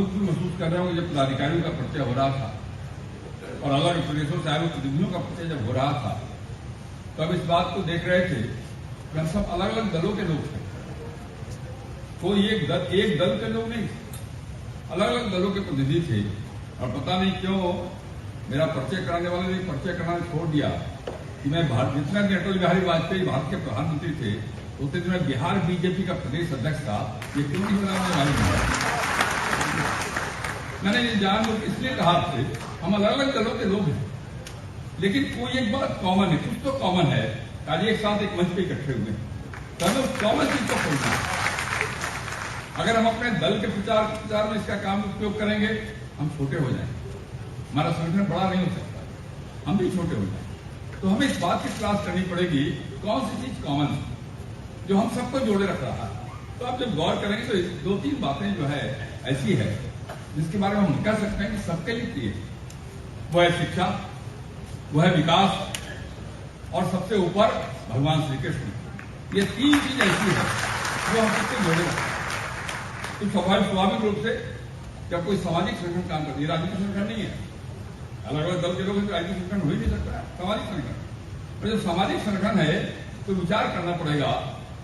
खुद भी महसूस कर रहा हूँ जब पदाधिकारियों का परिचय हो रहा था और अलग प्रदेशों से आए हुए प्रतिनिधियों का परिचय जब हो रहा था, तो अब इस बात को देख रहे थे कि हम सब अलग अलग दलों के लोग थे। कोई एक दल के लोग नहीं, अलग अलग दलों के प्रतिनिधि थे। और पता नहीं क्यों मेरा परिचय कराने वाले ने परिचय कराना छोड़ दिया कि मैं जितना दिन अटल बिहारी वाजपेयी भारत के प्रधानमंत्री थे उतने दिन मैं बिहार बीजेपी का प्रदेश अध्यक्ष था। ये क्यों नहीं बना मुझे मालूम नहीं। मैंने ये जानबूझ इसलिए कहा थे हम अलग अलग दलों के लोग हैं, लेकिन कोई एक बात कॉमन है, कुछ तो कॉमन है। आज एक साथ एक मंच पे इकट्ठे हुए तो हमें उस कॉमन चीज को खोजना। अगर हम अपने दल के प्रचार में इसका काम उपयोग करेंगे हम छोटे हो जाएंगे, हमारा संगठन बड़ा नहीं हो सकता, हम भी छोटे हो जाएंगे। तो हमें इस बात की तलाश करनी पड़ेगी कौन सी चीज कॉमन है जो हम सबको जोड़े रख रहा है। तो आप जब गौर करेंगे तो दो तीन बातें जो है ऐसी है जिसके बारे में हम कह सकते हैं कि सबके लिए प्रिय है। वो है शिक्षा, वो है विकास और सबसे ऊपर भगवान श्री कृष्ण। ये तीन चीज ऐसी है जो हम सबसे जोड़े रखते हैं। तो स्वाभाविक रूप से जब कोई सामाजिक संगठन काम करती है, राजनीतिक संगठन नहीं है, अलग अलग दल के लोग राजनीतिक संगठन हो ही नहीं सकता है, सामाजिक संगठन। और जब सामाजिक संगठन है तो विचार करना पड़ेगा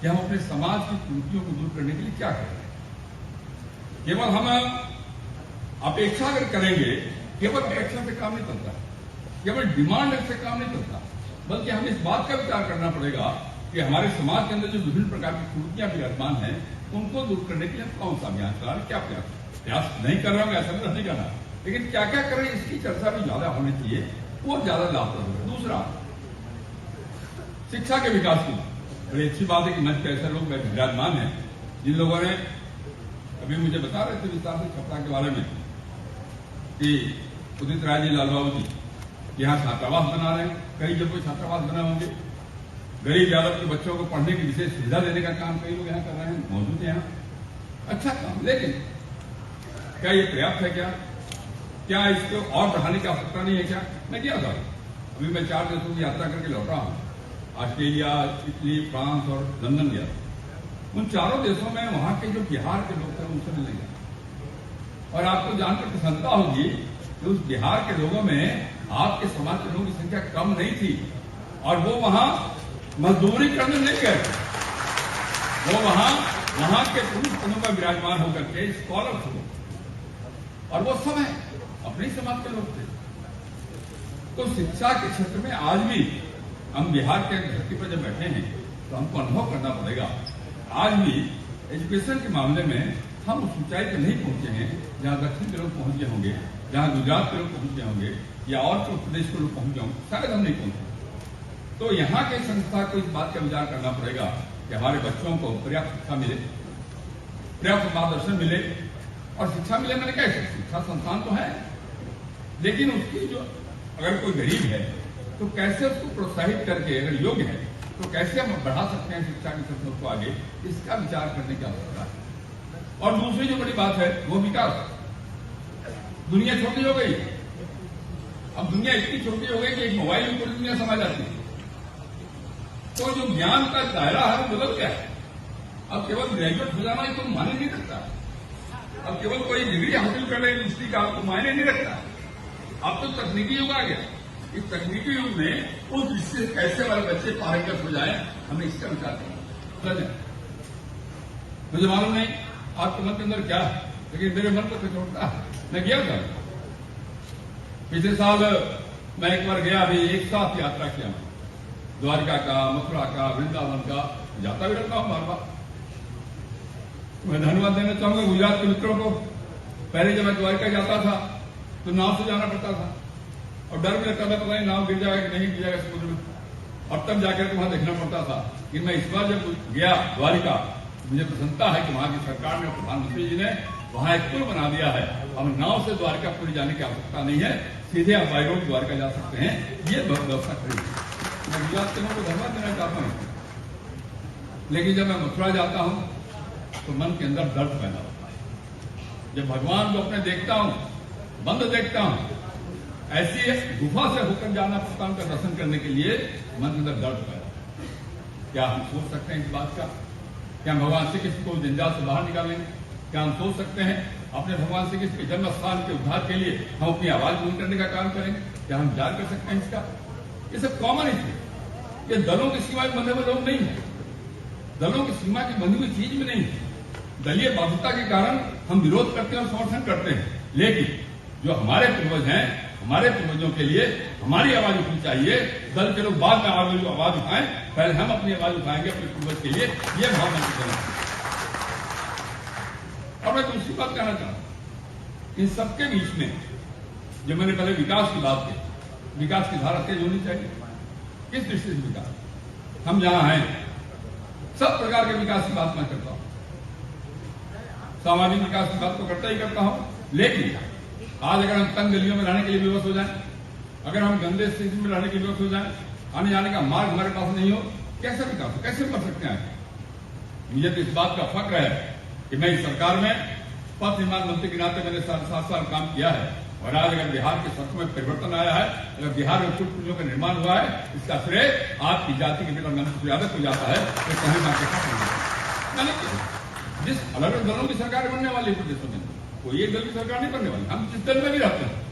कि हम अपने समाज की त्रुटियों को दूर करने के लिए क्या करें। केवल हम अपेक्षा अगर करेंगे, केवल अपेक्षा से काम नहीं चलता, केवल डिमांड से काम नहीं चलता, बल्कि हमें इस बात का विचार करना पड़ेगा कि हमारे समाज के अंदर जो विभिन्न प्रकार की त्रुटियां विराजमान हैं उनको दूर करने के लिए कौन सा अभियान चला रहे, क्या प्रयास नहीं कर रहा हूं, ऐसा नहीं करना, लेकिन क्या क्या करें इसकी चर्चा भी ज्यादा होनी चाहिए, वो ज्यादा लाभप्रद होगा। दूसरा, शिक्षा के विकास की बड़ी अच्छी बात है कि मंच पे ऐसे लोग विराजमान हैं जिन लोगों ने अभी मुझे बता रहे थे विस्तार से छपरा के बारे में कि उदित राय जी, लाल बाबू जी यहाँ छात्रावास बना रहे हैं, कई जगह छात्रावास बना होंगे, गरीब यादव के बच्चों को पढ़ने की विशेष सुविधा देने का काम कई लोग यहाँ कर रहे हैं, मौजूद है यहाँ, अच्छा काम। लेकिन क्या ये पर्याप्त है? क्या इसको और बढ़ाने की आवश्यकता नहीं है? क्या मैं गया था, अभी मैं 4 देशों की यात्रा करके लौटा हूं, ऑस्ट्रेलिया, इटली, फ्रांस और लंदन गया। उन चारों देशों में वहां के जो बिहार के लोग थे उनसे मिलने गया और आपको जानकर प्रसन्नता होगी कि उस बिहार के लोगों में आपके समाज के लोगों की संख्या कम नहीं थी और वो वहां मजदूरी करने नहीं गए, वो वहां के पुरुष पदों में विराजमान होकर के स्कॉलर थे और वो सब है अपने समाज के लोग थे। तो शिक्षा के क्षेत्र में आज भी हम बिहार के धरती पर जब बैठे हैं तो हमको अनुभव करना पड़ेगा, आज भी एजुकेशन के मामले में हम उस ऊंचाई पर नहीं पहुंचे हैं जहां दक्षिण के लोग पहुंच गए होंगे, जहां गुजरात के लोग पहुंच गए होंगे या और उत्तर प्रदेश के लोग पहुंच गए होंगे, शायद हम नहीं पहुंचे। तो यहाँ के संस्था को इस बात का विचार करना पड़ेगा कि हमारे बच्चों को पर्याप्त शिक्षा मिले, पर्याप्त मार्गदर्शन मिले। और शिक्षा मिले मैंने क्या, शिक्षा संस्थान तो है, लेकिन उसकी जो अगर कोई गरीब है तो कैसे उसको प्रोत्साहित करके, अगर योग्य है तो कैसे हम बढ़ा सकते हैं शिक्षा के क्षेत्र को आगे, इसका विचार करने की आवश्यकता है। और दूसरी जो बड़ी बात है वो विकास। दुनिया छोटी हो गई, अब दुनिया इतनी छोटी हो गई कि एक मोबाइल में पूरी दुनिया समा जाती है। तो जो ज्ञान का दायरा है वो बदल गया है। अब केवल ग्रेजुएट हो जाना तो मायने नहीं रखता, अब केवल कोई डिग्री हासिल कर ले यूनिवर्सिटी का आपको मायने नहीं रखता। अब तो तकनीकी युग आ गया, इस तकनीकी युग में उस दृष्टि से कैसे हमारे बच्चे पारंगत हो जाए, हमें इसका विचार करना। मुझे मालूम नहीं आपके मन के अंदर क्या है, लेकिन मेरे मन को छोड़ता है। मैं गया था पिछले साल, मैं एक बार गया, अभी एक साथ यात्रा किया, द्वारका का, मथुरा का, वृंदावन का, जाता भी रहता हूं बार बार। मैं धन्यवाद देना चाहूंगा गुजरात के मित्रों को। पहले जब मैं द्वारका जाता था तो नाव से जाना पड़ता था और डर भी लगता था, पता नहीं नाव गिर जाएगा कि नहीं गिर जाएगा समुद्र में, और तब जाकर के वहां देखना पड़ता था। कि मैं इस बार जब गया द्वारिका, मुझे प्रसन्नता है कि वहां की सरकार ने, प्रधानमंत्री जी ने वहां एक पुल बना दिया है। अब नाव से द्वारका पुरी जाने की आवश्यकता नहीं है, सीधे आप बाई रोड द्वारका जा सकते हैं। ये व्यवस्था खड़ी है। मैं गुजरात के लोगों को धन्यवाद देना चाहता हूं। लेकिन जब मैं मथुरा जाता हूं तो मन के अंदर दर्द पैदा होता है। जब भगवान को अपने देखता हूं, बंद देखता हूं, ऐसी गुफा से होकर जाना पड़ता उनका दर्शन करने के लिए, मन के अंदर दर्द पैदा होता है। क्या हम सोच सकते हैं इस बात का? क्या भगवान श्री कृष्ण को जंजाल से बाहर निकालेंगे? क्या हम सोच सकते हैं अपने भगवान श्री कृष्ण के जन्म स्थान के उद्धार के लिए हम अपनी आवाज बुलंद करने का काम करेंगे। क्या हम विचार कर सकते हैं इसका? ये सब कॉमन इशू, ये दलों की सीमा में बंधे हुए लोग नहीं है, दलों की सीमा की बंधी हुई चीज में नहीं है। दलीय बाध्यता के कारण हम विरोध करते हैं और समर्थन करते हैं, लेकिन जो हमारे पूर्वज हैं, हमारे पूर्वजों के लिए हमारी आवाज उठनी चाहिए। दल के लोग बाद में आवाज उठाएं, पहले हम अपनी आवाज उठाएंगे अपने पूर्वज के लिए, ये भावना की जरूरत है। और मैं दूसरी बात कहना चाहता हूं, इन सबके बीच में जो मैंने पहले विकास की बात की, विकास की धारा तेज होनी चाहिए। किस दृष्टि से विकास? हम जहां हैं सब प्रकार के विकास की बात मैं करता हूं, सामाजिक विकास की बात तो करता ही करता हूं, लेकिन आज अगर हम तंग गलियों में रहने के लिए विवश हो जाएं, अगर हम गंदे स्थिति में रहने के लिए विवश हो जाएं, आने जाने का मार्ग हमारे पास नहीं हो, कैसे विकास हो, कैसे कर सकते हैं? मुझे तो इस बात का फक्र है कि मैं इस सरकार में पथ निर्माण मंत्री के नाते मैंने 7 साल काम किया है, और आज अगर बिहार के सड़कों में परिवर्तन आया है, अगर बिहार में पुल पुलियों का निर्माण हुआ है, इसका श्रेय आपकी जाति के बेटा नंद यादव को जाता है। तो कहीं ना जिस अलग अलग दलों की सरकार बनने वाली प्रदेशों में, कोई एक दल की सरकार नहीं बनने वाली, हम जिस दल में भी रहते हैं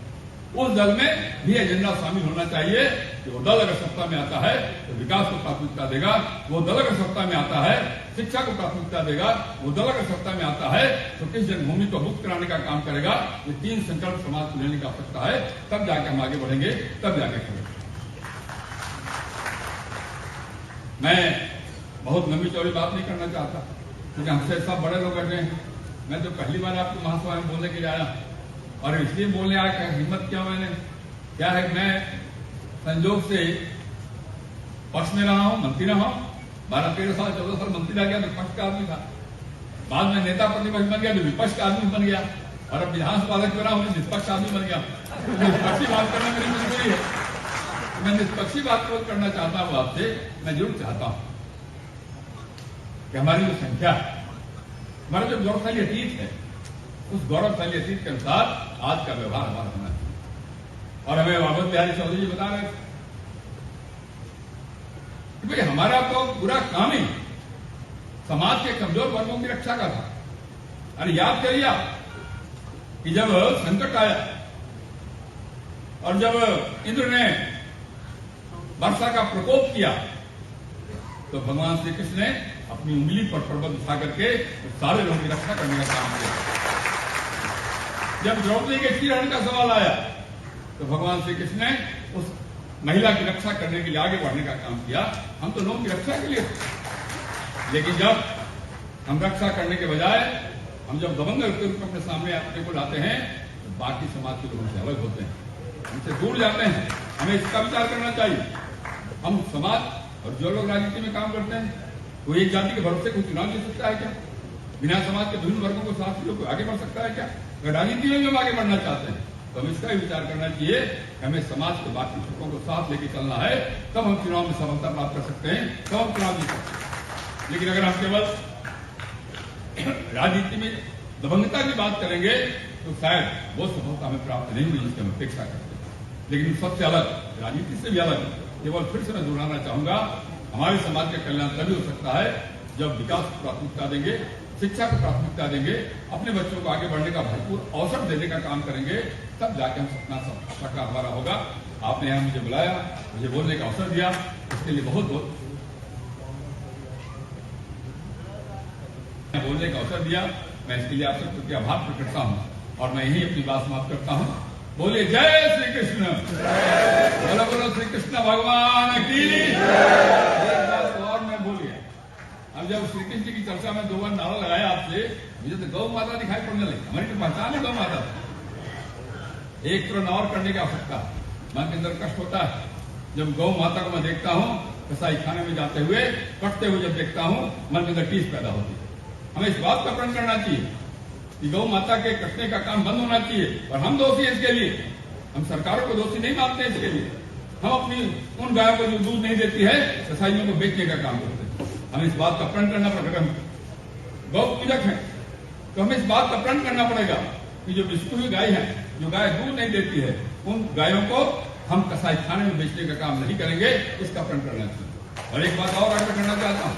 उस दल में भी एजेंडा शामिल होना चाहिए कि वो दल अगर सत्ता में आता है तो विकास को प्राथमिकता देगा, वो दल अगर सत्ता में आता है शिक्षा को प्राथमिकता देगा, वो दल अगर सत्ता में आता है तो किस जन्मभूमि को मुक्त कराने का काम करेगा। ये 3 संकल्प समाज को लेने की आवश्यकता है, तब जाके हम आगे बढ़ेंगे, तब जाके करेंगे। मैं बहुत लंबी चौड़ी बात नहीं करना चाहता, क्योंकि हमसे सब बड़े लोग बैठे हैं। मैं तो पहली बार आपको महासभा में बोलने के लिए आया, और इसलिए बोलने आया क्या हिम्मत किया मैंने, क्या है, मैं संजोग से पक्ष में रहा हूं, मंत्री रहा हूं, 12-13 साल 14 साल मंत्री रह गया, विपक्ष का आदमी था, बाद में नेता प्रतिपक्ष बन गया, तो विपक्ष का आदमी बन गया, और अब विधानसभा अध्यक्ष बना हूं, निष्पक्ष आदमी बन गया। निष्पक्षी बात करना मेरी मजबूरी है, मैं निष्पक्षी बात करना चाहता हूं आपसे। मैं जरूर चाहता हूं कि हमारी जो संख्या है, हमारा जो गौरवशाली अतीत है, उस गौरवशाली अतीत के अनुसार आज का व्यवहार हमारा होना चाहिए। और हमें वामन बिहारी चौधरी जी बता रहे थे कि भाई हमारा तो पूरा काम ही समाज के कमजोर वर्गों की रक्षा का था। अरे याद करिए आप कि जब संकट आया और जब इंद्र ने वर्षा का प्रकोप किया, तो भगवान श्री कृष्ण ने अपनी उंगली पर पर्वत उठा करके सारे लोगों की रक्षा करने का काम किया। जब द्रौपदी के चीरहरण का सवाल आया, तो भगवान श्री कृष्ण ने उस महिला की रक्षा करने के लिए आगे बढ़ने का काम किया। हम तो लोगों की रक्षा के लिए थे, लेकिन जब हम रक्षा करने के बजाय हम जब दबंग के रूप में अपने सामने अपने को लाते हैं, तो बाकी समाज के लोगों से अलग होते हैं, हमसे दूर जाते हैं। हमें इसका विचार करना चाहिए। हम समाज और जो लोग राजनीति में काम करते हैं, वो एक जाति के भरोसे कोई चुनाव जीत सकता है क्या? बिना समाज के विभिन्न वर्गों को साथ लोग आगे बढ़ सकता है क्या? अगर राजनीति में भी हम आगे बढ़ना चाहते हैं तो हम इसका भी विचार करना चाहिए। हमें समाज के बाकी लोगों को साथ लेके चलना है, तब हम चुनाव में सफलता प्राप्त कर सकते हैं, तब हम चुनाव जीत सकते हैं। लेकिन अगर हम केवल राजनीति में दबंगता की बात करेंगे तो शायद वो सफलता हमें प्राप्त नहीं हुई जिसकी हम अपेक्षा करते हैं। लेकिन सबसे अलग, राजनीति से भी अलग, केवल फिर से मैं दोहराना चाहूंगा, हमारे समाज का कल्याण तभी हो सकता है जब विकास को प्राथमिकता देंगे, शिक्षा को प्राथमिकता देंगे, अपने बच्चों को आगे बढ़ने का भरपूर अवसर देने का काम करेंगे, तब जाके हम सपना साकार हमारा होगा। आपने यहां मुझे बुलाया, मुझे बोलने का अवसर दिया, इसके लिए बहुत बहुत बोलने का अवसर दिया, मैं इसके लिए आपसे प्रति आभार प्रकट करता हूं और मैं यही अपनी बात समाप्त करता हूं। बोले जय श्री कृष्ण, बोलो बोलो श्री कृष्ण भगवान की। एक बात और मैं बोल गया, अब जब श्री कृष्ण की चर्चा में 2 बार नारा लगाया आपसे, मुझे तो गौ माता दिखाई पड़ने लगी। हमारी तो पहचान है गौ माता। एक तरह और करने की आवश्यकता, मन के अंदर कष्ट होता है जब गौ माता को मैं देखता हूं, कसाई खाने में जाते हुए, कटते हुए जब देखता हूं, मन के अंदर टीस पैदा होती है। हमें इस बात का प्रण करना चाहिए कि गौ माता के कटने का काम बंद होना चाहिए, और हम दोषी हैं इसके लिए। हम सरकारों को दोषी नहीं मानते हैं इसके लिए। हम अपनी उन गायों को जो दूध नहीं देती है, कसाईयों को बेचने का काम करते हैं। हमें इस बात का प्रण करना पड़ेगा। हम गौ पूजक हैं तो हमें इस बात का प्रण करना पड़ेगा कि जो बिस्कुट हुई गाय है, जो गाय दूध नहीं देती है, उन गायों को हम कसाई खाने में बेचने का काम नहीं करेंगे, इसका प्रण करना चाहिए। और एक बात और आगे करना चाहता हूं,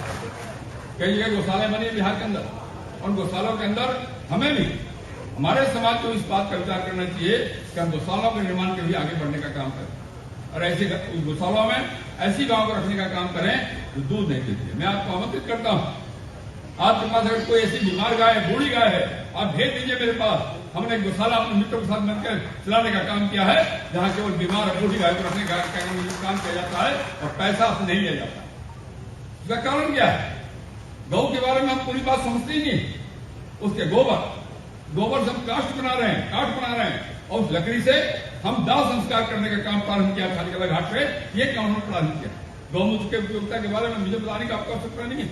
कई जगह गौशालाएं बनी बिहार के अंदर, और गौशालों के अंदर हमें भी हमारे समाज को इस बात का विचार करना चाहिए कि हम गौशालाओं के निर्माण के लिए आगे बढ़ने का काम करें और ऐसे गौशालाओं में ऐसी गांव को रखने का काम करें जो दूध नहीं देती है। मैं आपको आमंत्रित करता हूं, आपके पास अगर कोई ऐसी बीमार गाय है, बूढ़ी गाय है, आप भेज दीजिए मेरे पास। हमने एक गौशाला अपने मित्रों के साथ मिलकर चलाने का काम किया है, जहां केवल बीमार और बूढ़ी गाय को रखने का काम किया जाता है और पैसा आपसे नहीं लिया जाता। इसका कारण क्या है? गौ के बारे में हम पूरी बात समझते ही नहीं। उसके गोबर से हम काष्ठ बना रहे हैं, काठ बना रहे हैं और उस लकड़ी से हम दाह संस्कार करने का काम प्रारंभ किया खालीकला घाट पे। ये काम हमने प्रारंभ किया। गौमूत्र के उपयोगिता के बारे में मुझे बताने की आपको आवश्यकता नहीं है।